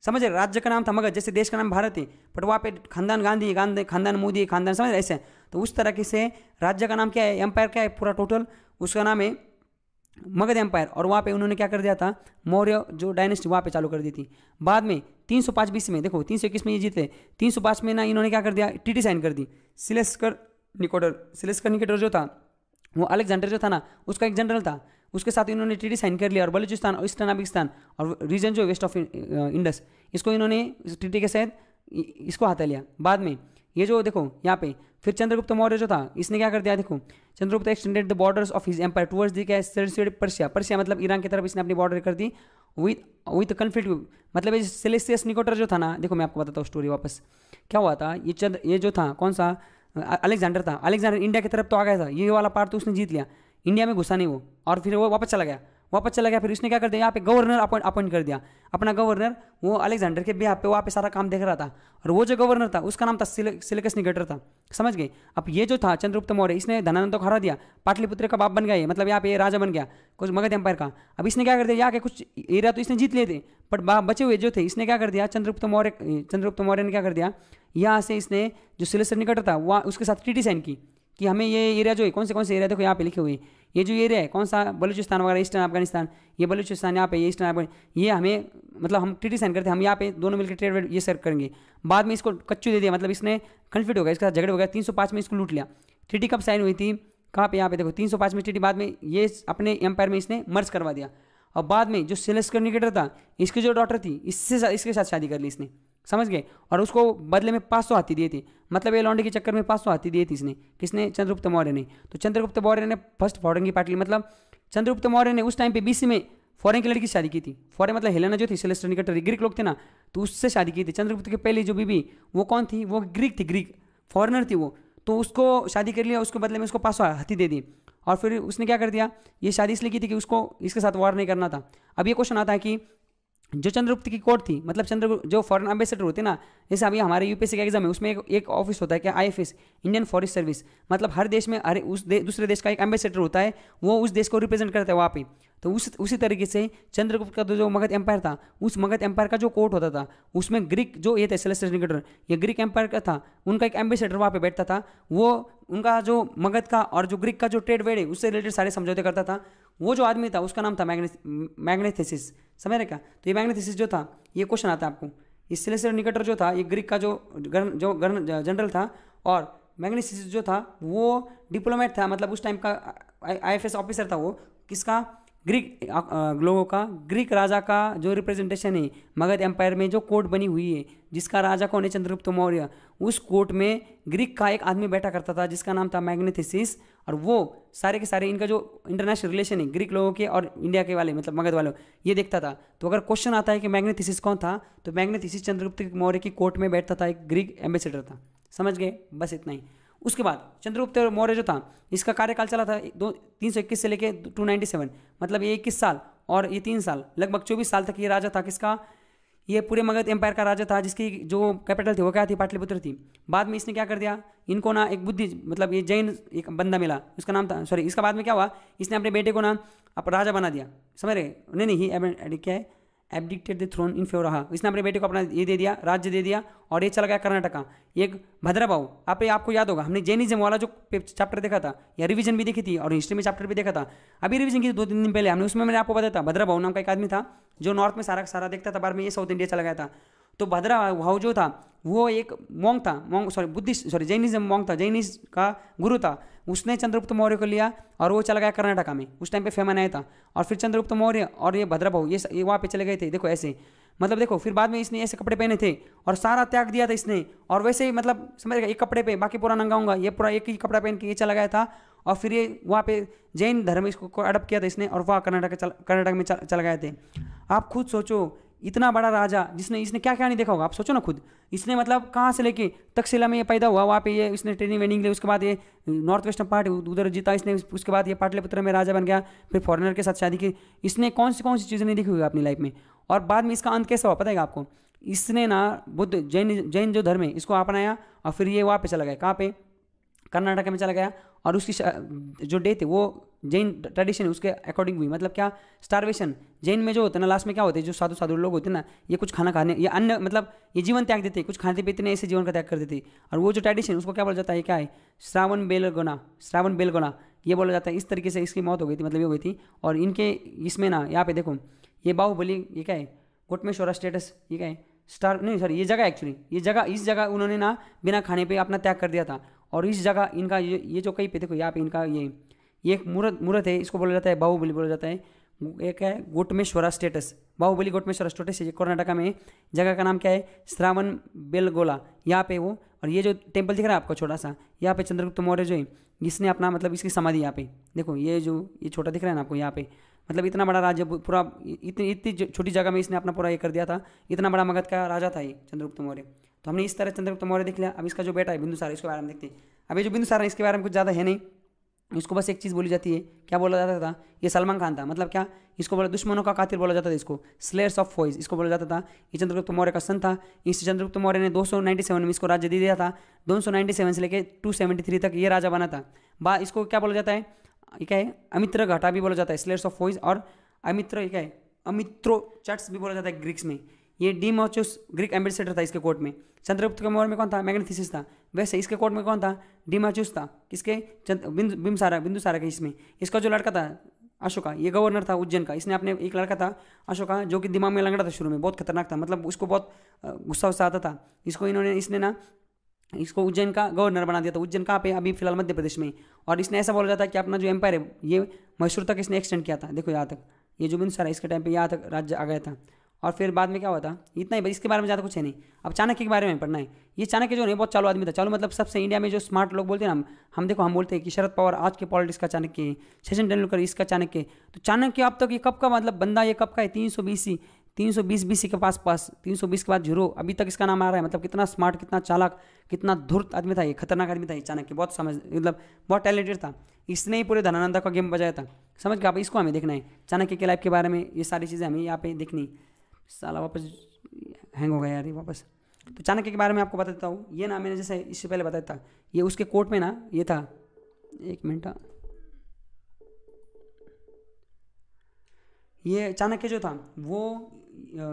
समझ रहे? राज्य का नाम था मगध, जैसे देश का नाम भारत है, बट वहाँ पे खानदान गांधी, खानदान मोदी, खानदान, समझ ऐसे। तो उस तरह से राज्य का नाम क्या है, एम्पायर क्या है पूरा टोटल, उसका नाम है मगध एम्पायर। और वहाँ पे उन्होंने क्या कर दिया था, मौर्य जो डायनेस्टी वहाँ पे चालू कर दी थी। बाद में 305 बीसी में, देखो 321 में ये जीते, 305 में ना इन्होंने क्या कर दिया, ट्रीटी साइन कर दी। सिलेस्कर निकेटर जो था वो अलेक्जेंडर जो था ना उसका एक जनरल था, उसके साथ इन्होंने ट्रीटी साइन कर लिया। और बलूचिस्तान और ईस्टर्न अफगानिस्तान और रीजन जो वेस्ट ऑफ इंडस, इसको इन्होंने इस ट्रीटी के साथ इसको हटा लिया। बाद में ये जो देखो यहाँ पे फिर चंद्रगुप्त मौर्य जो था इसने क्या कर दिया, देखो Chandragupta extended the borders of his empire towards the Persia मतलब ईरान की तरफ इसने अपनी बॉर्डर कर दी विथ कन्फ्लिक्ट। मतलब ये सेलेसियस निकोटर जो था ना, देखो मैं आपको बताता हूँ स्टोरी वापस क्या हुआ था। ये जो था कौन सा अलेक्जेंडर था, अलेक्जेंडर इंडिया की तरफ तो आ गया था, ये वाला पार्ट तो उसने जीत लिया, इंडिया में घुसा नहीं वो। और फिर वो वापस चला गया। फिर उसने क्या कर दिया, यहाँ पे गवर्नर अपॉइंट कर दिया, अपना गवर्नर। वो अलेक्जेंडर के बिहाफ पे वहाँ पे सारा काम देख रहा था। और वो जो गवर्नर था उसका नाम था सिलेकस निकेटर था। समझ गए? अब ये जो था चंद्रगुप्त मौर्य, इसने धनानंद को हरा दिया, पाटलिपुत्र का बाप बन गया, मतलब यहाँ पे राजा बन गया कुछ मगध एम्पायर का। अब इसने क्या कर दिया, यहाँ के कुछ एरिया तो इसने जीत लिए थे, बट बचे हुए जो थे इसने क्या कर दिया, चंद्रगुप्त मौर्य ने क्या कर दिया, यहाँ से इसने जो सिलेकस निकेटर था वहाँ उसके साथ ट्रीटी साइन की कि हमें ये एरिया जो है कौन से एरिया देखो यहाँ पे लिखे हुए, ये जो एरिया है कौन सा, बलूचिस्तान वगैरह, ईस्टर्न अफगानिस्तान, ये बलूचिस्तान यहाँ पे, ये ईस्टर्न अफगानिस्तान, ये हमें मतलब हम ट्रीटी साइन करते हैं, हम यहाँ पे दोनों मिलकर ट्रेड ये सर करेंगे। बाद में इसको कच्चू दे दिया, मतलब इसने कन्फ्लिक्ट हो गया, इसके साथ झगड़े हो गया, 305 में इसको लूट लिया। ट्रीटी कब साइन हुई थी, कहाँ पे, यहाँ पे देखो 305 में ट्रीटी, बाद में ये अपने एम्पायर में इसने मर्ज करवा दिया। और बाद में जो सेलेस्टर निकेटर था, इसकी जो डॉटर थी, इसके साथ शादी कर ली इसने, समझ गए, और उसको बदले में 500 हाथी दिए थे, मतलब ये लौंडे के चक्कर में 500 हाथी दिए थे इसने, किसने, चंद्रगुप्त मौर्य ने। तो चंद्रगुप्त मौर्य ने फर्स्ट फॉरेन की पार्टी, मतलब चंद्रगुप्त मौर्य ने उस टाइम पे BC में फॉरेन की लड़की से शादी की थी। फॉरेन मतलब हेलेना जो थी, सेलेस्टर निकेटर ग्रीक लोग थे ना, तो उससे शादी की थी। चंद्रगुप्त की पहली जो बीबी वो कौन थी, वो ग्रीक थी, ग्रीक फॉरेनर थी वो, तो उसको शादी कर लिया, उसके बदले में उसको 500 हाथी दे दी। और फिर उसने क्या कर दिया, ये शादी इसलिए की थी कि उसको इसके साथ वार नहीं करना था। अब ये क्वेश्चन आता है कि जो चंद्रगुप्त की कोर्ट थी, मतलब चंद्रगुप्त जो फॉरेन एम्बेसडर होते हैं ना, जैसे अभी हमारे यूपीएससी का एग्जाम है, उसमें एक ऑफिस होता है क्या, IFS, इंडियन फॉरेस्ट सर्विस, मतलब हर देश में दूसरे देश का एक एम्बेसडर होता है, वो उस देश को रिप्रेजेंट करता है वहाँ पे। तो उसी तरीके से चंद्रगुप्त का जो मगध एम्पायर था, उस मगध एम्पायर का जो कोर्ट होता था, उसमें ग्रीक जो ये थे सेलेस्टर निकेटर, ये ग्रीक एम्पायर का था, उनका एक एम्बेसडर वहाँ पे बैठता था, वो उनका जो मगध का और जो ग्रीक का जो ट्रेड वेड है उससे रिलेटेड सारे समझौते करता था। वो जो आदमी था उसका नाम था मैग्नेथेसिस, समझ रहे क्या। तो ये मैग्नेथेसिस जो था, ये क्वेश्चन आता है आपको, ये सेलेस्टर निकेटर जो था, ये ग्रीक का जो जनरल था, और मैग्नेथेसिस जो था वो डिप्लोमेट था, मतलब उस टाइम का IFS ऑफिसर था वो, किसका, ग्रीक लोगों का, ग्रीक राजा का जो रिप्रेजेंटेशन है मगध एम्पायर में, जो कोर्ट बनी हुई है, जिसका राजा कौन है, चंद्रगुप्त मौर्य, उस कोर्ट में ग्रीक का एक आदमी बैठा करता था जिसका नाम था मैग्नेथेसिस। और वो सारे के सारे इनका जो इंटरनेशनल रिलेशन है ग्रीक लोगों के और इंडिया के वाले, मतलब मगध वालों, ये देखता था। तो अगर क्वेश्चन आता है कि मैग्नेथेसिस कौन था, तो मैग्नेथेसिस चंद्रगुप्त मौर्य की कोर्ट में बैठता था, एक ग्रीक एम्बेसडर था, समझ गए, बस इतना ही। उसके बाद चंद्रगुप्त मौर्य जो था, इसका कार्यकाल चला था 321 से लेके 297, मतलब ये 21 साल और ये 3 साल, लगभग 24 साल तक ये राजा था, किसका, ये पूरे मगध एम्पायर का राजा था, जिसकी जो कैपिटल थी वो क्या थी, पाटलिपुत्र थी। बाद में इसने क्या कर दिया, इनको ना एक बुद्धि, मतलब ये जैन एक बंदा मिला, उसका नाम था, सॉरी, इसका बाद में क्या हुआ, इसने अपने बेटे को ना राजा बना दिया, समझ रहे, नहीं क्या है, एब्डिक्टेड द थ्रोन इन फेवर रहा, इसने अपने बेटे को अपना ये दे दिया, राज्य दे दिया, और ये चला गया कर्नाटका। एक भद्रभाव, आपको याद होगा, हमने जैनिज्म वाला जो चैप्टर देखा था, या रिवीजन भी देखी थी, और हिस्ट्री में चैप्टर भी देखा था, अभी रिवीजन की 2-3 दिन पहले हमने, उसमें मैंने आपको बताया था, भद्रभाव नाम का एक आदमी था जो नॉर्थ में सारा देखता था, बाद में ये साउथ इंडिया चला गया था। तो भद्रभाव जो था वो एक मॉन्ग था, जैनिज्म मॉन्ग था, जैनिज्म का गुरु था। उसने चंद्रगुप्त मौर्य को लिया और वो चला गया कर्नाटका में, उस टाइम पे फेमन आया था। और फिर चंद्रगुप्त मौर्य और ये भद्रभाव ये वहाँ पे चले गए थे, देखो ऐसे, मतलब देखो, फिर बाद में इसने ऐसे कपड़े पहने थे और सारा त्याग दिया था इसने, और वैसे ही मतलब समझ एक कपड़े पे, बाकी पूरा नंगा होगा, ये पूरा एक ही कपड़ा पहन के ये चला गया था। और फिर ये वहाँ पे जैन धर्म इसको अडॉप्ट किया था इसने, और वहाँ कर्नाटक में चला गए थे। आप खुद सोचो, इतना बड़ा राजा इसने क्या क्या नहीं देखा होगा, आप सोचो ना खुद। इसने मतलब कहाँ से लेके तक्षशिला में ये पैदा हुआ, वहाँ पे ये इसने ट्रेनिंग वेनिंग ली, उसके बाद ये नॉर्थ वेस्टर्न पार्ट उधर जीता इसने, उसके बाद ये पाटलिपुत्र में राजा बन गया, फिर फॉरेनर के साथ शादी की। इसने कौन सी चीज़ें नहीं देखी हुई अपनी लाइफ में। और बाद में इसका अंत कैसा हुआ पता है आपको, इसने ना बुद्ध जैन जो धर्म है इसको अपनाया, और फिर ये वहाँ पे चला गया, कहाँ पे, कर्नाटक में चला गया। और उसकी जो डेथ है वो जैन ट्रेडिशन है उसके अकॉर्डिंग हुई, मतलब क्या, स्टारवेशन। जैन में जो होता है ना, लास्ट में क्या होते हैं, जो साधु लोग होते हैं ना, ये कुछ खाना खाने, ये अन्न, मतलब ये जीवन त्याग देते, कुछ खाते पीते नहीं, ऐसे जीवन का त्याग कर देते। और वो जो ट्रेडिशन उसको क्या बोला जाता है, क्या है, श्रावण बेलगोना ये बोला जाता है। इस तरीके से इसकी मौत हो गई थी, मतलब ये हो गई थी। और इनके इसमें ना, यहाँ पे देखो, ये बाहुबली, ये क्या है, गोटमेश्वरा स्टेटस, ये क्या है, ये जगह एक्चुअली, इस जगह उन्होंने ना बिना खाने पे अपना त्याग कर दिया था। और इस जगह इनका ये जो कहीं पे देखो, यहाँ पे इनका ये एक मूर्त है, इसको बोला जाता है बाहुबली बोला जाता है। एक है गोटमेश्वरा स्टेटस, बाहुबली गोटमेश्वरा स्टेटस, ये कर्नाटका में। जगह का नाम क्या है, श्रावण बेलगोला, यहाँ पे वो। और ये जो टेम्पल दिख रहा है आपको छोटा सा, यहाँ पे चंद्रगुप्त मौर्य जो है इसने अपना, मतलब इसकी समाधि यहाँ पे देखो, ये छोटा दिख रहा है ना आपको, यहाँ पे मतलब इतना बड़ा राज्य पूरा, इतनी छोटी जगह में इसने अपना पूरा ये कर दिया था। इतना बड़ा मगध का राजा था ये चंद्रगुप्त मौर्य। तो हमने इस तरह चंद्रगुप्त मौर्य देख लिया। अब इसका जो बेटा है बिंदुसार, इसके बारे में देखते हैं। अब ये जो बिंदुसार है इसके बारे में कुछ ज़्यादा है नहीं, इसको बस एक चीज़ बोली जाती है, क्या बोला जाता था, ये सलमान खान था, मतलब क्या, इसको बोला दुश्मनों का कातिल बोला जाता था, इसको स्लेयर्स ऑफ फॉइज इसको बोला जाता था। ये चंद्रगुप्त मौर्य का सन था। इस चंद्रगुप्त मौर्य ने 297 में इसको राज्य दे दिया था। 297 से लेकर 273 तक ये राजा बना था। इसको क्या बोला जाता है, ये क्या है, अमित्र घाटा भी बोला जाता है, स्लेयर्स ऑफ फॉइज। और अमित्र क्या है, अमित्रोचट्स भी बोला जाता है ग्रीक्स में। ये डीमोचुस ग्रीक एम्बेसडर था इसके कोर्ट में। चंद्रगुप्त के मौर्य में कौन था? मैग्नेटिसिस था। वैसे इसके कोर्ट में कौन था? डिमाचुस था। किसके? बिंदुसारा के। इसमें इसका जो लड़का था अशोका, ये गवर्नर था उज्जैन का। इसने अपने एक लड़का था अशोका, जो कि दिमाग में लंगड़ा था, शुरू में बहुत खतरनाक था, मतलब उसको बहुत गुस्सा वुस्सा आता था। इसने ना इसको उज्जैन का गवर्नर बना दिया था। उज्जैन कहाँ पे? अभी फिलहाल मध्य प्रदेश में। और इसने ऐसा बोला जाता है कि अपना जो एम्पायर है ये मैसूर तक इसने एक्सटेंड किया था। देखो यहाँ तक, ये जो बिंदुसार है इसके टाइम पे यहाँ तक राज्य आ गया था। और फिर बाद में क्या हुआ था, इतना ही, इसके बारे में ज़्यादा कुछ है नहीं। अब चाणक्य के बारे में पढ़ना है। ये चाणक्य जो है बहुत चालू आदमी था। चालू मतलब सबसे इंडिया में जो स्मार्ट लोग बोलते हैं ना, हम देखो हम बोलते हैं कि शरद पवार आज के पॉलिटिक्स का चाणक्य है, सचिन तेंदुलकर इसका चाणक्य। तो चाणक्य अब तक ये कब का मतलब बंदा, ये कब का है? 320 BC के पास 320 के बाद जीरो, अभी तक इसका नाम आ रहा है। मतलब कितना स्मार्ट, कितना चालाक, कितना धूर्त आदमी था ये, खतरनाक आदमी था ये चाणक्य। बहुत मतलब बहुत टैलेंटेड था। इसने ही पूरे धनानंदा का गेम बजाया था। समझ गया? अब इसको हमें देखना है, चाणक्य के लाइफ के बारे में ये सारी चीज़ें हमें यहाँ पे देखनी। साला वापस हैंग हो गया यार ये वापस। तो चाणक्य के बारे में आपको बता देता हूँ। ये ना मैंने जैसे इससे पहले बताया था, ये उसके कोर्ट में ना ये था, एक मिनट, ये चाणक्य जो था वो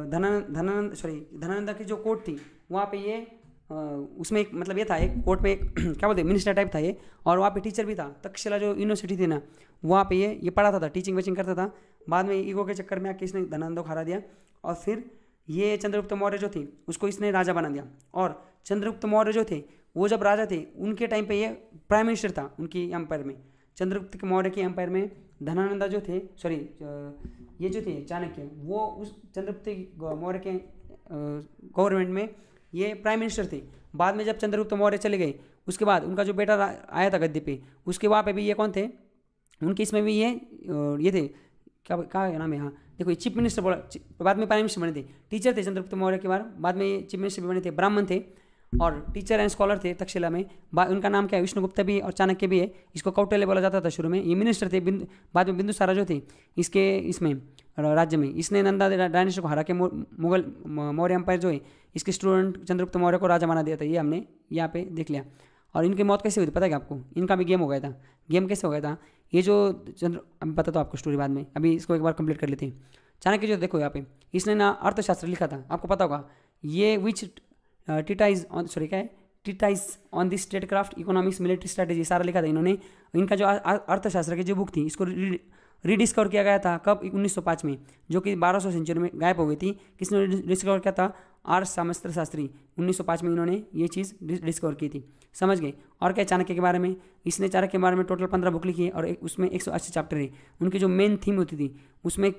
धनानंदा की जो कोर्ट थी वहाँ पे ये उसमें एक मतलब ये था, एक कोर्ट में एक क्या बोलते हैं मिनिस्टर टाइप था ये। और वहाँ पे टीचर भी था। तक्षशिला जो यूनिवर्सिटी थी ना, वहाँ पे ये पढ़ाता था, टीचिंग वीचिंग करता था। बाद में ईगो के चक्कर में आके इसने धनानंद को हरा दिया। और फिर ये चंद्रगुप्त मौर्य जो थी उसको इसने राजा बना दिया। और चंद्रगुप्त मौर्य जो थे वो जब राजा थे उनके टाइम पे ये प्राइम मिनिस्टर था उनकी एम्पायर में। चंद्रगुप्त के मौर्य की एम्पायर में धनानंदा जो थे, सॉरी ये जो थे चाणक्य, वो उस चंद्रगुप्त मौर्य के गवर्नमेंट में ये प्राइम मिनिस्टर थे। बाद में जब चंद्रगुप्त मौर्य चले गए उसके बाद उनका जो बेटा आया था गद्दी पे, उसके वहाँ पे भी ये कौन थे, उनके इसमें भी ये थे, क्या नाम है, हाँ देखो ये चीफ मिनिस्टर बोला, बाद में प्राइम मिनिस्टर बने थे। टीचर थे चंद्रगुप्त मौर्य के बाद में ये चीफ मिनिस्टर भी बने थे। ब्राह्मण थे और टीचर एंड स्कॉलर थे तक्षशिला में। उनका नाम क्या है? विष्णुगुप्त भी और चाणक्य भी है। इसको कौटिल्य बोला जाता था शुरू में। ये मिनिस्टर थे। बाद में बिंदुसारा जो थे इसके इसमें राज्य में, इसने नंदा डायनेस्टी को हरा के मुगल मौर्य एम्पायर जो है इसके स्टूडेंट चंद्रगुप्त मौर्य को राजा बना दिया था। ये हमने यहाँ पे देख लिया। और इनकी मौत कैसे हुई थी पता है क्या आपको? इनका भी गेम हो गया था। गेम कैसे हो गया था ये जो अभी बताता हूँ आपको स्टोरी बाद में, अभी इसको एक बार कंप्लीट कर लेते हैं। चाणक्य जो देखो यहाँ पे इसने ना अर्थशास्त्र लिखा था, आपको पता होगा। ये which treatise on this statecraft economics military strategy सारा लिखा था इन्होंने। इनका जो अर्थशास्त्र की जो बुक थी इसको रीडिस्कवर किया गया था कब? 1905 में, जो कि 1200 सेंचुरी में गायब हो गई थी। किसने डिस्कवर किया था? आर सामस्त्र शास्त्री। 1905 में इन्होंने ये चीज़ डिस्कवर की थी। समझ गए? और क्या चाणक्य के बारे में? इसने चाणक्य के बारे में टोटल 15 बुक लिखी है और उसमें 180 चैप्टर है। उनकी जो मेन थीम होती थी उसमें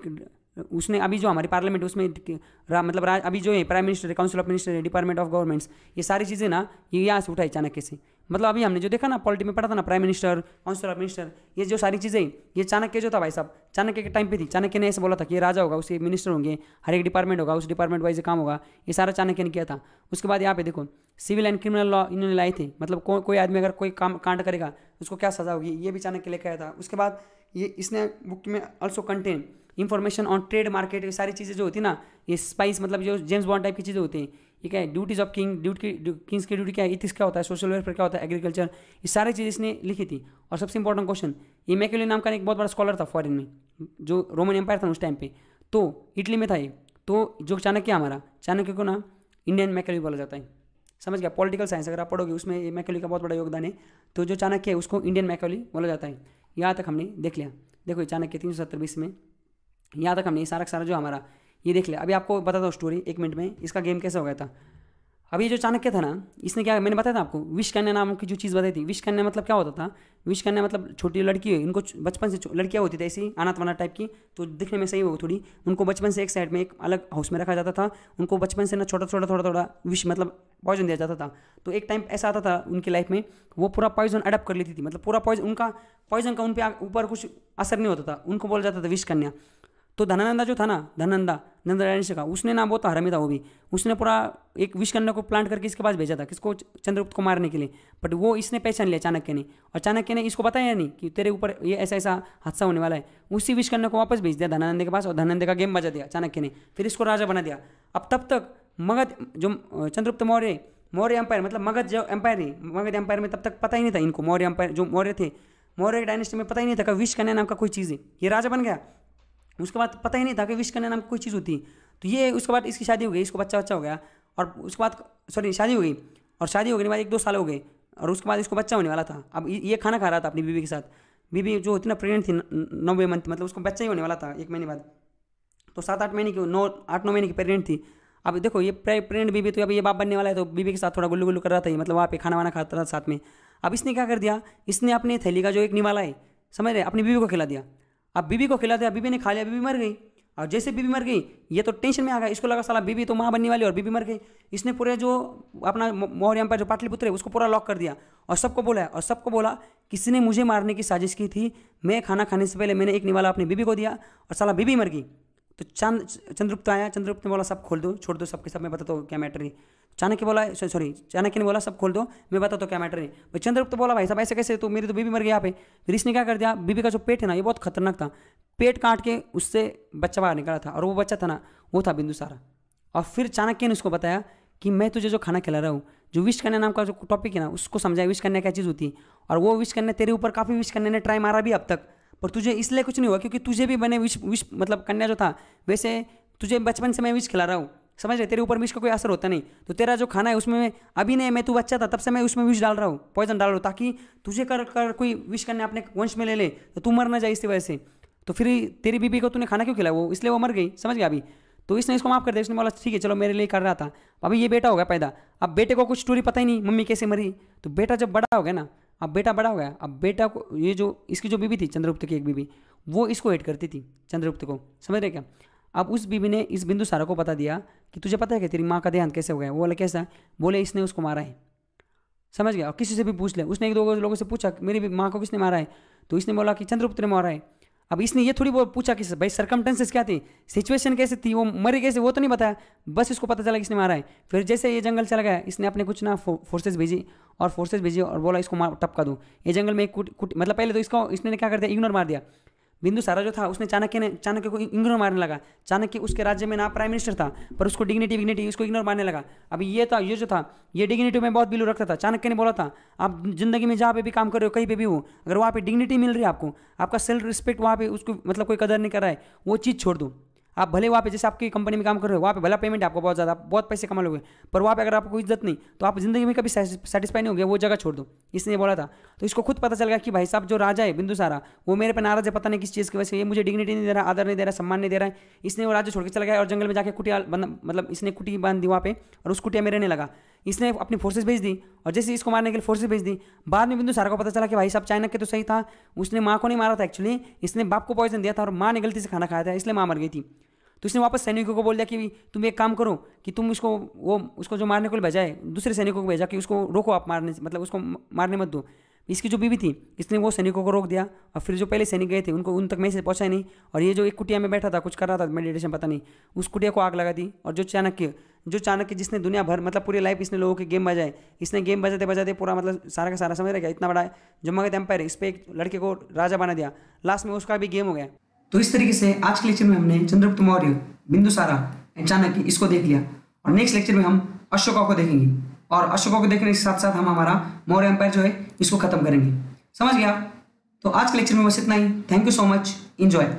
उसने अभी जो हमारी पार्लियामेंट उसमें मतलब अभी जो है प्राइम मिनिस्टर है, काउंसिल ऑफ मिनिस्टर है, डिपार्टमेंट ऑफ गवर्नमेंट्स, ये सारी चीज़ें ना ये यहाँ से उठाई चाणक्य से। मतलब अभी हमने जो देखा ना पॉलिटी में पढ़ा था ना, prime minister, council of minister, ये जो सारी चीज़ें ये चाणक्य जो था भाई साहब, चाणक्य के टाइम पे थी। चाणक्य ने ऐसे बोला था कि ये राजा होगा, उसके मिनिस्टर होंगे, हर एक डिपार्टमेंट होगा, उस डिपार्टमेंट वाइज काम होगा। ये सारा चाणक्य ने किया था। उसके बाद यहाँ पे देखो सिविल एंड क्रिमिनल लॉ इन्होंने लाए थे। मतलब कोई आदमी अगर कोई काम कांड करेगा उसको क्या सजा होगी, ये भी चाणक्य लेकर आया था। उसके बाद ये इसने बुक में also contain information on trade market, ये सारी चीज़ें जो होती है ना, ये स्पाइस मतलब जो जेम्स बॉन्ड टाइप की चीज़ें होती हैं, ये क्या है? ड्यूटीज ऑफ किंग्स की ड्यूटी क्या है, इथिक्स क्या होता है, सोशल वेलफेयर क्या होता है, एग्रीकल्चर, ये सारी चीज़ें इसने लिखी थी। और सबसे इंपॉर्टेंट क्वेश्चन, ये मैकेले नाम का एक बहुत बड़ा स्कॉलर था फॉरेन में, जो रोमन एम्पायर था उस टाइम पे, तो इटली में था ये। तो जो चाणक्य हमारा, चाणक्य को ना इंडियन मैकेले बोला जाता है। समझ गया? पॉलिटिकल साइंस अगर आप पढ़ोगे उसमें ये मैकेले का बहुत बड़ा योगदान है। तो जो चाणक्य है उसको इंडियन मैकेले बोला जाता है। यहाँ तक हमने देख लिया। देखो ये चाणक्य 370 BC में, यहाँ तक हमने सारा जो हमारा ये देख लिया। अभी आपको बताता हूँ स्टोरी 1 मिनट में, इसका गेम कैसे हो गया था। अभी जो चाणक्य था ना, इसने क्या, मैंने बताया था आपको, विष कन्या नाम की जो चीज़ बताई थी। विष कन्या मतलब क्या होता था? विष कन्या मतलब छोटी लड़की है, इनको बचपन से लड़कियाँ होती थी ऐसी अनाथ वनाथ टाइप की, तो दिखने में सही हो थोड़ी, उनको बचपन से एक साइड में एक अलग हाउस में रखा जाता था। उनको बचपन से ना थोड़ा विष मतलब पॉइजन दिया जाता था। तो एक टाइम ऐसा आता था उनकी लाइफ में, वो पूरा पॉइजन अडप्ट कर लेती थी। मतलब पूरा पॉइजन का उन पर ऊपर कुछ असर नहीं होता था, उनको बोला जाता था विष कन्या। तो धनानंदा जो था ना, नंदा डायनेस्टी का, उसने ना बहुत हरामी था वो भी, उसने पूरा एक विष कन्या को प्लांट करके इसके पास भेजा था, किसको? चंद्रगुप्त को मारने के लिए। बट वो इसने पहचान लिया चाणक्य ने, और चाणक्य ने इसको बताया नहीं कि तेरे ऊपर ये ऐसा हादसा होने वाला है। उसी विष कन्या को वापस भेज दिया धनानंद के पास, और धनानंद का गेम बजा दिया चाणक्य ने। फिर इसको राजा बना दिया। अब तब तक मगध जो चंद्रगुप्त मौर्य एम्पायर, मतलब मगध जो एम्पायर है, मगध एम्पायर में तब तक पता ही नहीं था इनको, मौर्य एम्पायर जो मौर्य थे, मौर्य डायनेस्टी में पता ही नहीं था कि विष कन्या नाम का कोई चीज़ है। ये राजा बन गया, उसके बाद पता ही नहीं था कि विष कन्या नाम की कोई चीज़ होती। तो ये उसके बाद इसकी शादी हो गई, इसको बच्चा हो गया। और उसके बाद सॉरी शादी हो गई, और शादी होने के बाद 1-2 साल हो गए, और उसके बाद इसको बच्चा होने वाला था। अब ये खाना खा रहा था अपनी बीवी के साथ, बीवी जो होती ना प्रेग्नेंट थी 9वें मंथ, मतलब उसको बच्चा ही होने वाला था 1 महीने बाद, तो 7-8 महीने की 8-9 महीने की प्रेग्नेंट थी। अब देखो ये प्रेग्नेंट बीवी, तो अभी ये बाप बनने वाला है, तो बीवी के साथ थोड़ा गुल्लू गुल्लू कर रहा था, मतलब वहाँ पे खाना वाना खाता था साथ में। अब इसने क्या कर दिया, इसने अपनी थैली का जो एक निवाला है, समझ रहे, अपनी बीवी को खिला दिया। अब बीवी को खिला दिया, बीवी ने खा लिया, बीवी मर गई। और जैसे बीवी मर गई, ये तो टेंशन में आ गया, इसको लगा साला बीवी तो माँ बनने वाली और बीवी मर गई। इसने पूरे जो अपना मौर्य एम्पायर जो पाटलिपुत्र है उसको पूरा लॉक कर दिया, और सबको बोला किसी ने मुझे मारने की साजिश की थी, मैं खाना खाने से पहले मैंने एक निवाला अपनी बीवी को दिया और साला बीवी मर गई। तो चंद्रगुप्त आया, चंद्रगुप्त ने बोला सब खोल दो, छोड़ दो सबके सब, मैं बताता हूँ क्या मैटर है। चाणक्य ने बोला सब खोल दो, मैं बताता हूँ क्या मैटर है। भाई चंद्रगुप्त बोला भाई साहब ऐसे कैसे, तो मेरी तो बीवी मर गई यहाँ पे। फिर इसने क्या कर दिया, बीवी का जो पेट है ना ये बहुत खतरनाक था, पेट काट के उससे बच्चा बाहर निकाला था, और वो बच्चा था ना वो था बिंदुसारा। और फिर चाणक्य ने उसको बताया कि मैं तुझे जो खाना खिला रहा हूँ, जो विश कन्या नाम का जो टॉपिक है ना उसको समझाया, विश कन्या क्या चीज़ होती है। और वो विश कन्या तेरे ऊपर काफ़ी विश कन्या ने ट्राई मारा भी अब तक, पर तुझे इसलिए कुछ नहीं हुआ क्योंकि तुझे भी मैंने विश मतलब कन्या जो था वैसे तुझे बचपन से मैं विश खिला रहा हूँ, समझ रहे, तेरे ऊपर विश का कोई असर होता नहीं। तो तेरा जो खाना है उसमें अभी नहीं, मैं तू बच्चा था तब से मैं उसमें विश डाल रहा हूँ, पॉइजन डाल रहा हूँ, ताकि तुझे कर कोई विश कन्या अपने वंश में ले ले तो तू मर ना जाए इसी वजह से। तो फिर तेरी बीबी को तूने खाना क्यों खिलाया, वो इसलिए वो मर गई, समझ गया अभी। तो इसने इसको माफ़ कर दिया, इसने बोला ठीक है चलो मेरे लिए कर रहा था। अभी ये बेटा हो गया पैदा, अब बेटे को कुछ स्टोरी पता ही नहीं मम्मी कैसे मरी। तो बेटा जब बड़ा हो गया ना, अब बेटा बड़ा हो गया, अब बेटा को ये जो इसकी जो बीबी थी चंद्रगुप्त की एक बीबी, वो इसको हेट करती थी चंद्रगुप्त को, समझ रहे क्या। अब उस बीबी ने इस बिंदुसारा को बता दिया कि तुझे पता है कि तेरी माँ का देहांत कैसे हो गया। वो बोला कैसा, बोले इसने उसको मारा है, समझ गया। और किसी से भी पूछ ले, उसने 1-2 लोगों से पूछा मेरी माँ को किसने मारा है, तो इसने बोला कि चंद्रगुप्त ने मारा है। अब इसने ये थोड़ी बहुत पूछा कि भाई सर्कमटेंसेस क्या थी, सिचुएशन कैसे थी, वो मरी कैसे, वो तो नहीं बताया, बस इसको पता चला किसने मारा है। फिर जैसे ये जंगल चला गया, इसने अपने कुछ ना फोर्सेज भेजी और बोला इसको मार टपका दूँ। ये जंगल में एक मतलब पहले तो इसको इसने क्या कर दिया, इग्नोर मार दिया। बिंदुसारा जो था उसने चाणक्य को इग्नोर मारने लगा। चाणक्य उसके राज्य में ना प्राइम मिनिस्टर था, पर उसको डिग्निटी उसको इग्नोर मारने लगा। अभी ये जो था ये डिग्निटी में बहुत बिल्यू रखता था। चाणक्य ने बोला था आप जिंदगी में जहाँ पे भी काम कर रहे हो, कहीं पे भी हो, अगर वहाँ पे डिग्निटी मिल रही है आपको, आपका सेल्फ रिस्पेक्ट वहाँ पे उसको मतलब कोई कदर नहीं कर रहा है, वो चीज़ छोड़ दो। आप भले वहाँ पे जैसे आपकी कंपनी में काम कर रहे हो, वहाँ पे भला पेमेंट है आपको बहुत ज़्यादा, बहुत पैसे कमा लोगे, पर वहाँ पे अगर आपको इज्जत नहीं, तो आप जिंदगी में कभी सेटिस्फाई नहीं होगे, वो जगह छोड़ दो, इसने बोला था। तो इसको खुद पता चल गया कि भाई साहब जो राजा है बिंदुसारा, वो मेरे पे नाराज है, पता नहीं किस चीज़ की वजह से, ये मुझे डिग्निटी नहीं दे रहा, आदर नहीं दे रहा, सम्मान नहीं दे रहा है। इसने वो राज्य छोड़ के चला गया और जंगल में जाके कुटिया मतलब इसने कुटी बांध दी वहाँ पे, और उस कुटिया में रहने लगा। इसने अपनी फोर्सेज भेज दी, और जैसे इसको मारने के लिए फोर्सेज भेज दी, बाद में बिंदुसारा को पता चला कि भाई साहब चाणक्य तो सही था, उसने माँ को नहीं मारा था एक्चुअली, इसने बाप को पॉइजन दिया था और माँ ने गलती से खाना खाया था, इसलिए माँ मर गई थी। तो इसने वापस सैनिकों को बोल दिया कि तुम एक काम करो कि तुम उसको जो मारने को भेजा है, दूसरे सैनिकों को भेजा कि उसको रोको, आप मारने से मतलब उसको मारने मत दो। इसकी जो बीवी थी इसने वो सैनिकों को रोक दिया, और फिर जो पहले सैनिक गए थे उनको उन तक मैसेज पहुंचा ही नहीं। और ये जो एक कुटिया में बैठा था कुछ कर रहा था मेडिटेशन पता नहीं, उस कुटिया को आग लगा दी। और जो चाणक्य जिसने दुनिया भर मतलब पूरी लाइफ इसने लोगों के गेम बजाए, इसने गेम बजाते बजाते पूरा मतलब सारा का सारा समझ रहा, इतना बड़ा जो मगध एम्पायर, इस पर एक लड़के को राजा बना दिया, लास्ट में उसका भी गेम हो गया। तो इस तरीके से आज के लेक्चर में हमने चंद्रगुप्त मौर्य, बिंदुसारा एंड चाणक्य इसको देख लिया, और नेक्स्ट लेक्चर में हम अशोका को देखेंगे, और अशोका को देखने के साथ साथ हम हमारा मौर्य एम्पायर जो है इसको खत्म करेंगे। समझ गया। तो आज के लेक्चर में बस इतना ही। Thank you so much, enjoy.